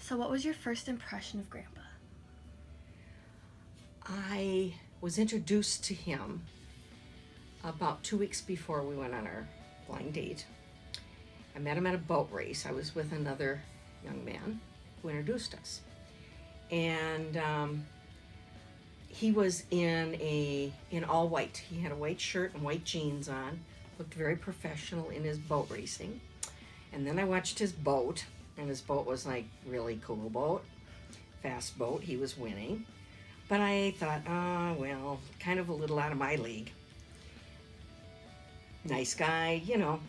So what was your first impression of Grandpa? I was introduced to him about 2 weeks before we went on our blind date. I met him at a boat race. I was with another young man who introduced us. And he was in all white. He had a white shirt and white jeans on, looked very professional in his boat racing. And then I watched his boat, and his boat was like really cool boat, fast boat. He was winning. But I thought, well, kind of a little out of my league. Nice guy,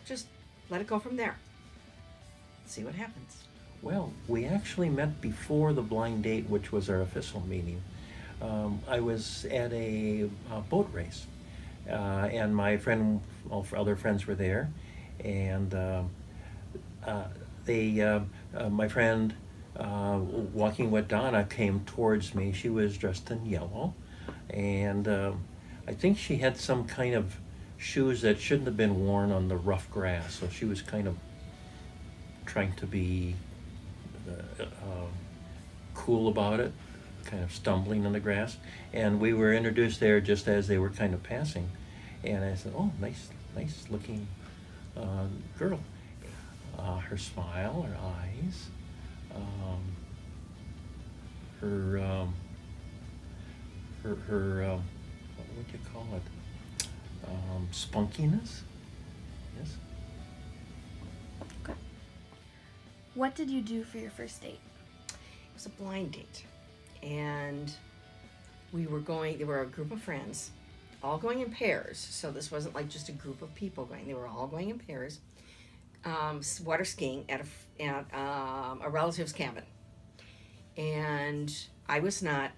just let it go from there. See what happens. Well, we actually met before the blind date, which was our official meeting. I was at a boat race, and my friend, other friends were there, and my friend walking with Donna came towards me. She was dressed in yellow, and I think she had some kind of shoes that shouldn't have been worn on the rough grass, so she was kind of trying to be cool about it, kind of stumbling on the grass. And we were introduced there just as they were kind of passing, and I said, "Oh, nice looking girl." Her smile, her eyes, her what would you call it? Spunkiness. Yes. Okay. What did you do for your first date? It was a blind date, and there were a group of friends, all going in pairs. So this wasn't like just a group of people going. They were all going in pairs, water skiing at a relative's cabin. And I was not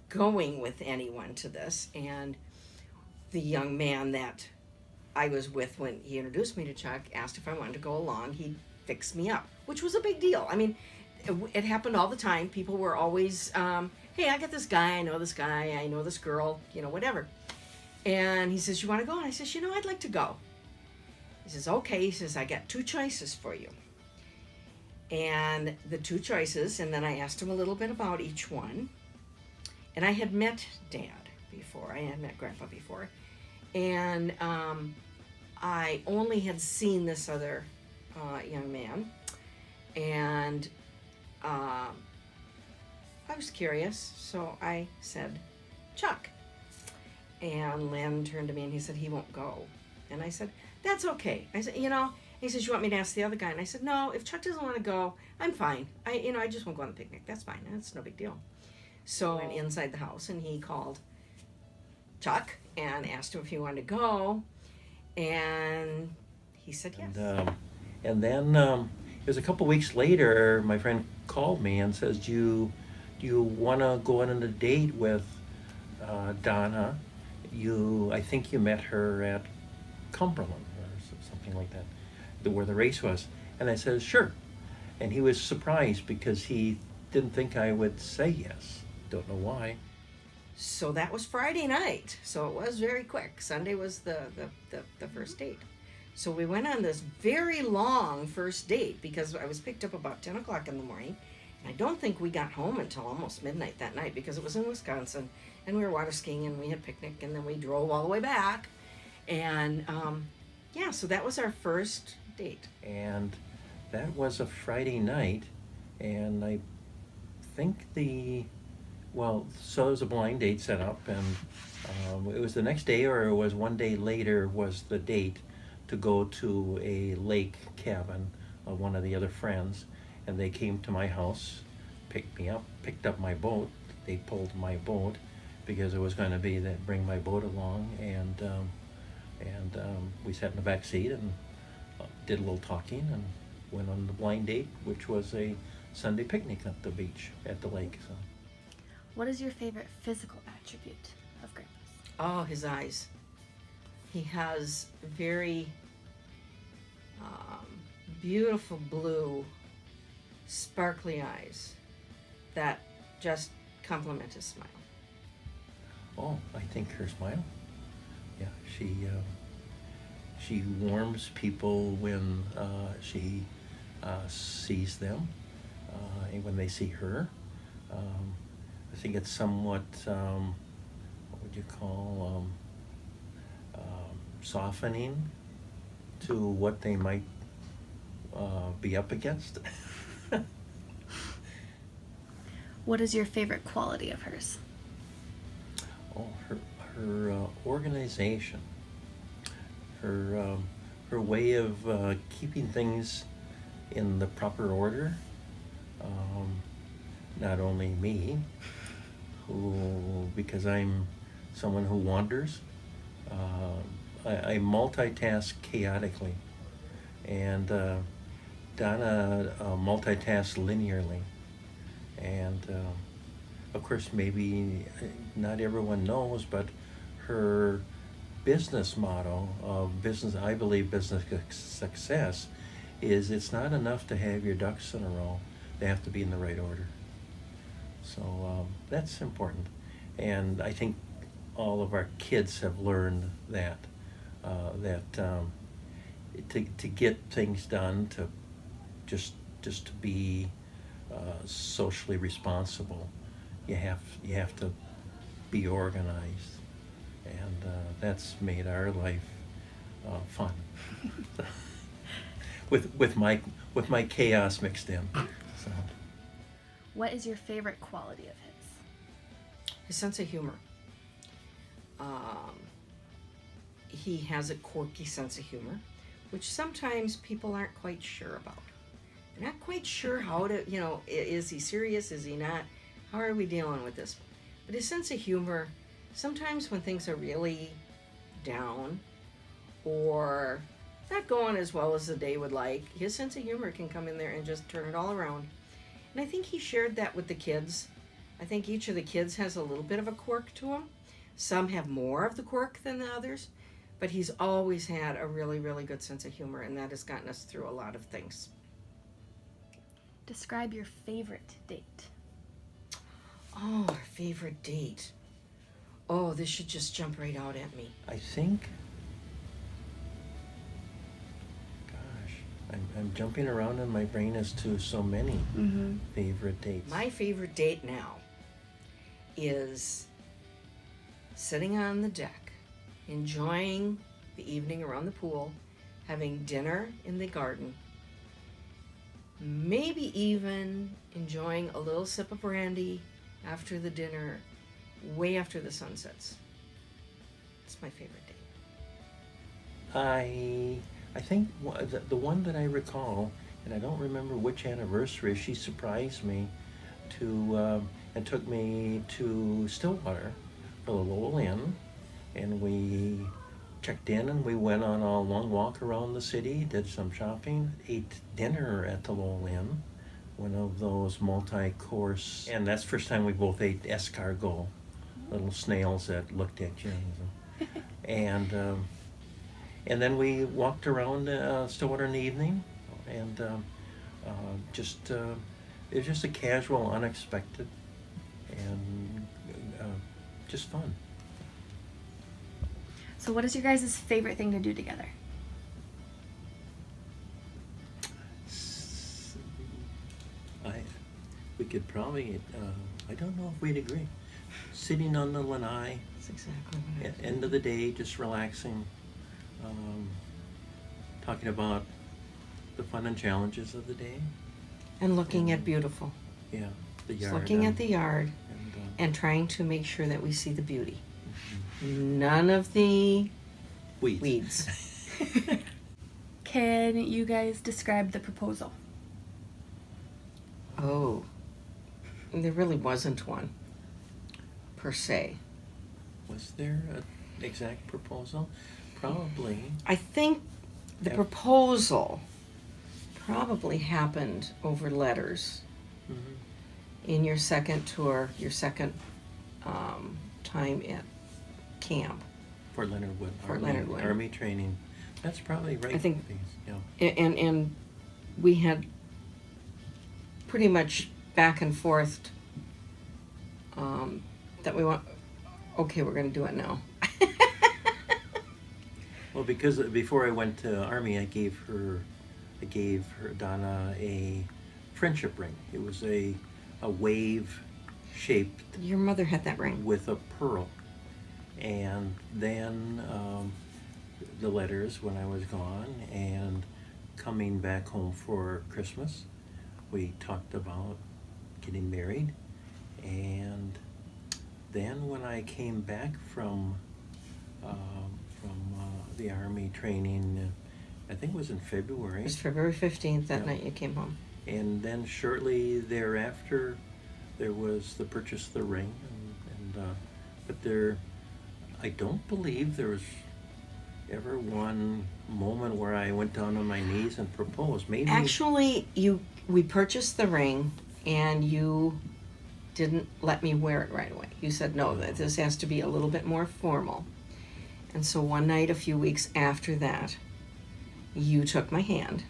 going with anyone to this, and the young man that I was with when he introduced me to Chuck asked if I wanted to go along. He fixed me up, which was a big deal. I mean, it happened all the time. People were always, hey, I got this guy, I know this guy, I know this girl, whatever. And he says, you want to go? And I says, I'd like to go. He says, okay. He says, I got 2 choices for you. And the 2 choices, and then I asked him a little bit about each one. And I had met Dad before. I had met Grandpa before. And I only had seen this other young man. And I was curious, so I said, Chuck. And Len turned to me and he said, he won't go. And I said, that's okay. I said, he says, you want me to ask the other guy? And I said, no, if Chuck doesn't want to go, I'm fine. I just won't go on the picnic. That's fine. That's no big deal. So I went inside the house and he called Chuck and asked him if he wanted to go. And he said yes. And then it was a couple weeks later, my friend called me and says, do you want to go on a date with Donna? I think you met her at Cumberland or something like that, where the race was. And I said, sure. And he was surprised because he didn't think I would say yes. Don't know why. So that was Friday night. So it was very quick. Sunday was the first date. So we went on this very long first date because I was picked up about 10 o'clock in the morning. And I don't think we got home until almost midnight that night because it was in Wisconsin. And we were water skiing and we had picnic and then we drove all the way back. And so that was our first date. And that was a Friday night. And I think so it was a blind date set up, and it was the next day, or it was one day later, was the date to go to a lake cabin of one of the other friends, and they came to my house, picked me up, picked up my boat. They pulled my boat because it was going to be that bring my boat along, and we sat in the back seat and did a little talking and went on the blind date, which was a Sunday picnic at the beach at the lake. So. What is your favorite physical attribute of Grandpa's? Oh, his eyes. He has very beautiful blue, sparkly eyes that just complement his smile. Oh, I think her smile. Yeah, she warms people when she sees them. and when they see her. I think it's somewhat, what would you call, softening to what they might be up against. What is your favorite quality of hers? Oh, her organization, her way of keeping things in the proper order. Not only me, because I'm someone who wanders, I multitask chaotically, and Donna multitasks linearly. And of course, maybe not everyone knows, but her business motto of business, I believe business success, is it's not enough to have your ducks in a row, they have to be in the right order. So that's important. And I think all of our kids have learned that, to get things done, to just to be socially responsible, you have to be organized, and that's made our life fun. with my chaos mixed in. So. What is your favorite quality of his? His sense of humor. He has a quirky sense of humor, which sometimes people aren't quite sure about. They're not quite sure how to, is he serious? Is he not? How are we dealing with this? But his sense of humor, sometimes when things are really down or not going as well as the day would like, his sense of humor can come in there and just turn it all around. And I think he shared that with the kids. I think each of the kids has a little bit of a quirk to him. Some have more of the quirk than the others, but he's always had a really, really good sense of humor, and that has gotten us through a lot of things. Describe your favorite date. Oh, our favorite date. Oh, this should just jump right out at me. I think, gosh, I'm jumping around in my brain as to so many favorite dates. My favorite date now is sitting on the deck, enjoying the evening around the pool, having dinner in the garden, maybe even enjoying a little sip of brandy after the dinner, way after the sun sets. It's my favorite date. I think the one that I recall, and I don't remember which anniversary, she surprised me and took me to Stillwater for the Lowell Inn, and we checked in and we went on a long walk around the city, did some shopping, ate dinner at the Lowell Inn, one of those multi-course, and that's the first time we both ate escargot, little snails that looked at you. And then we walked around Stillwater in the evening, and it was just a casual, unexpected, and just fun. So what is your guys' favorite thing to do together? We could probably, I don't know if we'd agree. Sitting on the lanai, That's exactly what at end of the day, just relaxing, talking about the fun and challenges of the day. And looking at beautiful. Yeah, the Just yard. looking at the yard and trying to make sure that we see the beauty. None of the weeds. Can you guys describe the proposal? Oh, there really wasn't one, per se. Was there an exact proposal? Probably. I think the Yep. proposal probably happened over letters in your second tour, your second time at camp. Fort Leonard Wood. Fort Leonard Wood. Army training. That's probably right. I think- Yeah. And we had pretty much back and forth that we want, okay, we're going to do it now. Well, because before I went to Army, I gave her Donna a friendship ring. It was a wave shaped Your mother had that ring. with a pearl. And then the letters when I was gone, and coming back home for Christmas, we talked about getting married. And then when I came back from the Army training, I think it was in February. It was February 15th, that Yeah. night you came home. And then shortly thereafter, there was the purchase of the ring, but I don't believe there was ever one moment where I went down on my knees and proposed. Maybe. Actually, we purchased the ring, and you didn't let me wear it right away. You said, no, that this has to be a little bit more formal. And so one night, a few weeks after that, you took my hand,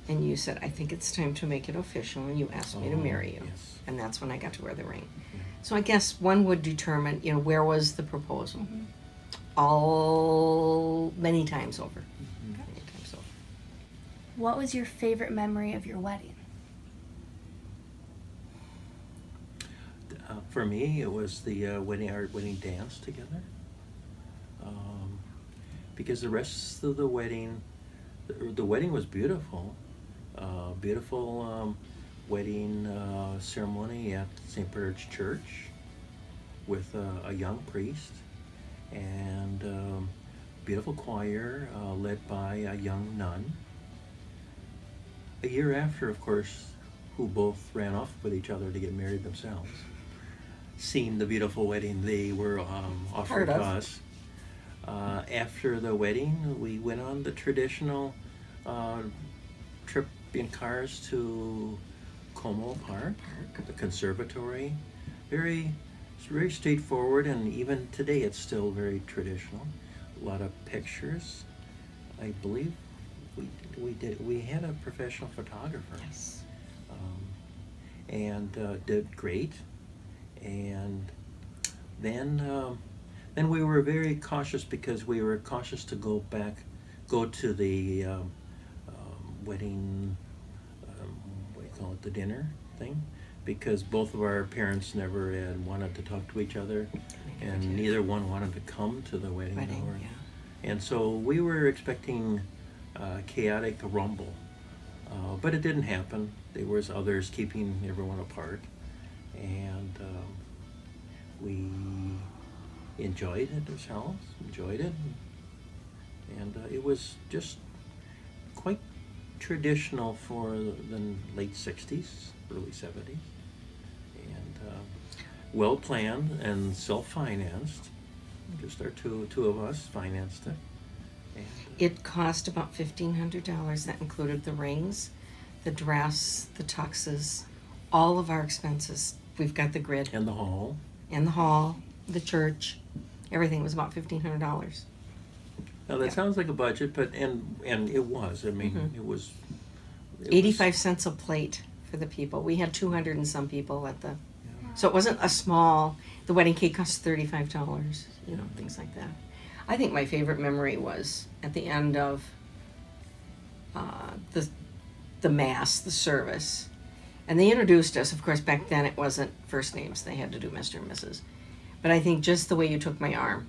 and you said, I think it's time to make it official, and you asked me to marry you. Yes. And that's when I got to wear the ring. Yeah. So I guess one would determine, where was the proposal? Mhm. Many times over. Mhm. Many times over. What was your favorite memory of your wedding? For me, it was the our wedding dance together. Because the rest of the wedding, the wedding was beautiful. Beautiful wedding ceremony at St. Bernard's Church with a young priest, and beautiful choir led by a young nun. A year after, of course, who both ran off with each other to get married themselves, seeing the beautiful wedding they were offering Part to of. us. After the wedding, we went on the traditional trip in cars to Como Park, the conservatory. It's very straightforward, and even today it's still very traditional. A lot of pictures. I believe we had a professional photographer. Yes. And did great. And then we were very cautious, because we were cautious to go to the wedding, what do you call it, the dinner thing, because both of our parents never had wanted to talk to each other, and neither one wanted to come to the wedding. Yeah. And so we were expecting chaotic rumble, but it didn't happen. There was others keeping everyone apart, and we enjoyed it ourselves, and it was just quite traditional for the late 60s, early 70s, and well planned and self-financed. Just our two of us financed it. And, It cost about $1,500. That included the rings, the dress, the tuxes, all of our expenses. We've got the grid and the hall. and the hall, the church, everything was about $1,500. Now that Yeah. sounds like a budget, but and it was. I mean, Mhm. it was 85 cents a plate for the people. We had 200 and some people at the, Yeah. so it wasn't a small, the wedding cake cost $35, things like that. I think my favorite memory was at the end of the mass, the service. And they introduced us. Of course, back then it wasn't first names. They had to do Mr. and Mrs. But I think just the way you took my arm.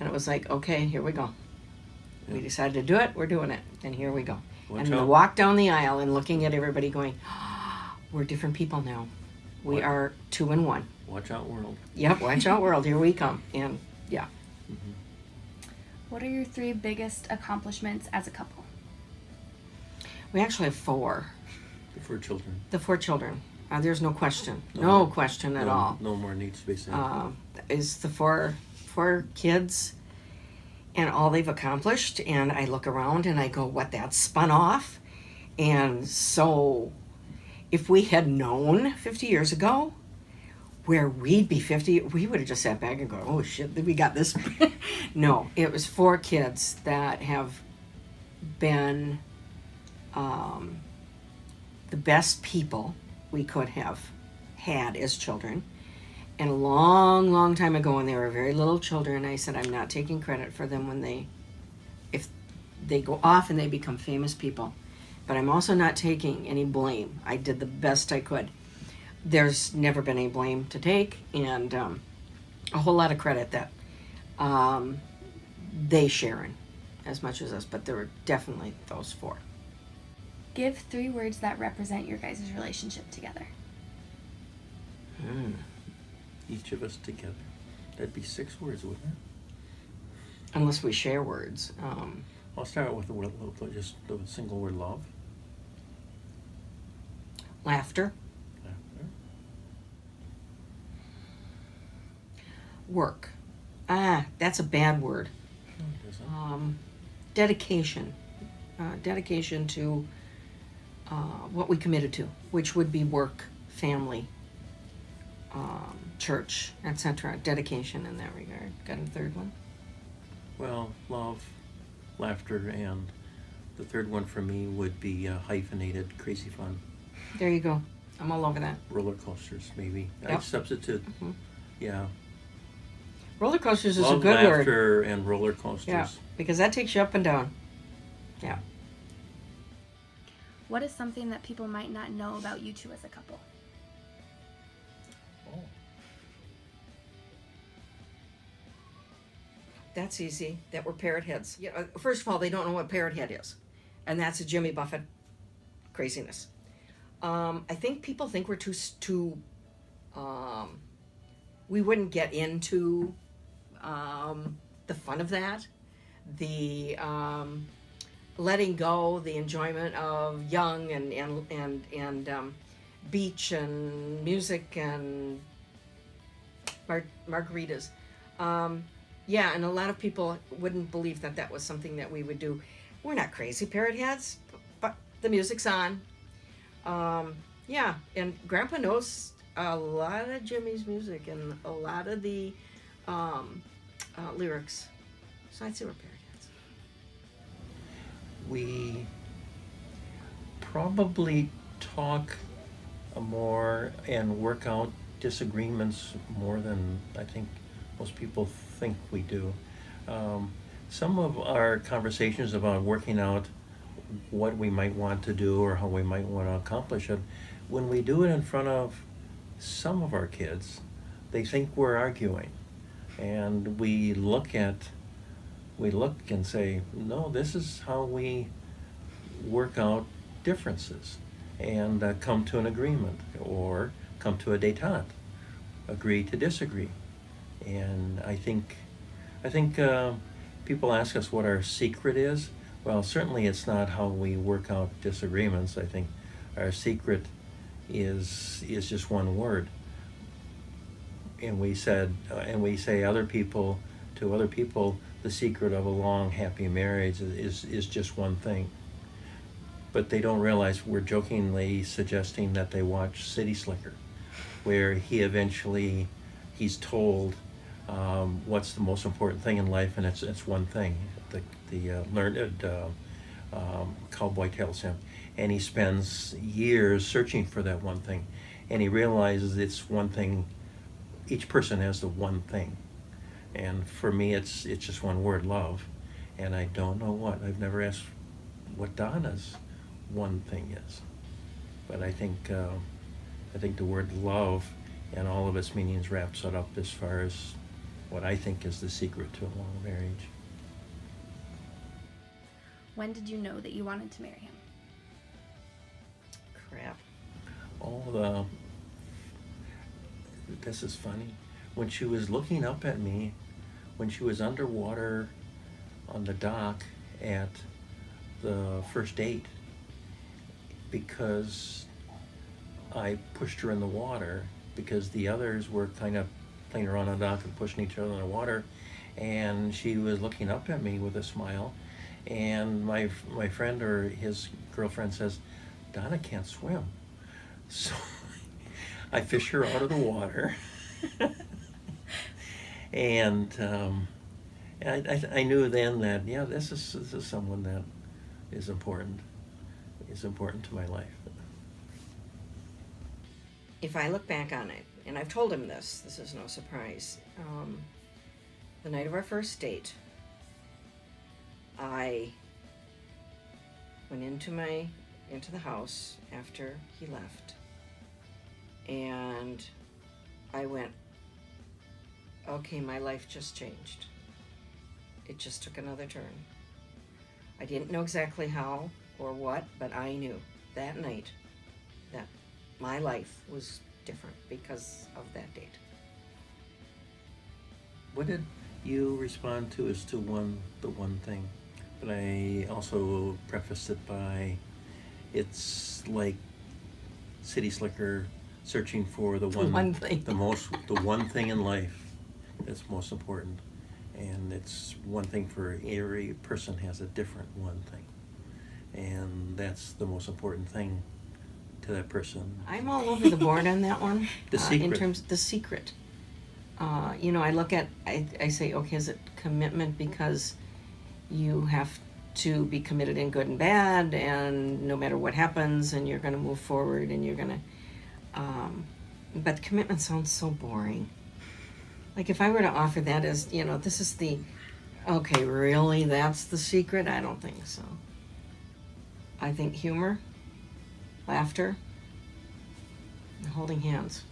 And it was like, okay, here we go. We Yeah. decided to do it. We're doing it. And here we go. Watch And the out. walk down the aisle and looking at everybody going, we're different people now. We What? are 2 in 1. Watch out, world. Yep, watch out world, here we come. And yeah. Mhm. What are your 3 biggest accomplishments as a couple? We actually have 4. For children. The 4 children. There's no question. No. No question at No- all. No more needs to be said. Is the four kids and all they've accomplished, and I look around and I go, what, that's spun off? And so if we had known 50 years ago where we'd be 50, we would have just sat back and go, oh shit, we got this. No, it was 4 kids that have been the best people we could have had as children. And a long, long time ago, when they were very little children, I said, I'm not taking credit for them if they go off and they become famous people. but I'm also not taking any blame. I did the best I could. There's never been any blame to take, and a whole lot of credit that they share in as much as us, but there were definitely those four. Give 3 words that represent your guys' relationship together. Each of us together. That'd be 6 words, wouldn't it? Unless we share words. I'll start with the word, just the single word love. Laughter. Laughter. Work. That's a bad word. No, it isn't. Dedication. Dedication to what we committed to, which would be work, family, church, etc. Dedication in that regard. Got a third one? Well, love, laughter, and the third one for me would be hyphenated crazy fun. There you go. I'm all over that. Roller coasters, maybe. Yep. I'd substitute, yeah. Roller coasters is Love, a good word. laughter, and roller coasters. Yeah, because that takes you up and down. Yeah. What is something that people might not know about you two as a couple? Oh. That's easy. That we're parrot heads. Yeah. First of all, they don't know what parrot head is, and that's a Jimmy Buffett craziness. I think people think we're too. We wouldn't get into the fun of that, the letting go, the enjoyment of young and beach and music and margaritas. Yeah, and a lot of people wouldn't believe that that was something that we would do. We're not crazy parrot heads, but the music's on. Yeah, and Grandpa knows a lot of Jimmy's music and a lot of the lyrics. So I'd say we're parrot heads. We probably talk more and work out disagreements more than I think most people think we do. Some of our conversations about working out what we might want to do or how we might want to accomplish it, when we do it in front of some of our kids, they think we're arguing. And we look and say, no, this is how we work out differences and come to an agreement or come to a détente, agree to disagree. And I think people ask us what our secret is. Well, certainly it's not how we work out disagreements. I think our secret is just one word. And we say to other people, the secret of a long, happy marriage is just one thing. But they don't realize we're jokingly suggesting that they watch City Slicker, where he's told what's the most important thing in life, and it's one thing, the learned cowboy tells him, and he spends years searching for that one thing, and he realizes it's one thing. Each person has the one thing, and for me it's just one word, love. And I don't know what, I've never asked what Donna's one thing is, but I think the word love and all of its meanings wraps it up as far as what I think is the secret to a long marriage. When did you know that you wanted to marry him? Crap. This is funny. When she was looking up at me, when she was underwater on the dock at the first date, because I pushed her in the water, because the others were kind of playing around on the dock and pushing each other in the water, and she was looking up at me with a smile, and my friend or his girlfriend says, Donna can't swim. So I fish her out of the water. And I knew then that, yeah, this is someone that is important to my life. If I look back on it, and I've told him this is no surprise, the night of our first date, I went into my into the house after he left, and I went, okay, my life just changed. It just took another turn. I didn't know exactly how or what, but I knew that night that my life was different because of that date. What did you respond to as to the one thing? But I also prefaced it by, it's like City Slicker searching for the one thing. the one thing in life that's most important. And it's one thing for every person has a different one thing. And that's the most important thing to that person. I'm all over the board on that one. The secret. In terms of the secret. I look at, I say, okay, is it commitment because you have to be committed in good and bad, and no matter what happens, and you're going to move forward, and you're going to, but commitment sounds so boring. Like if I were to offer that as, this is okay, really, that's the secret? I don't think so. I think humor, laughter, and holding hands.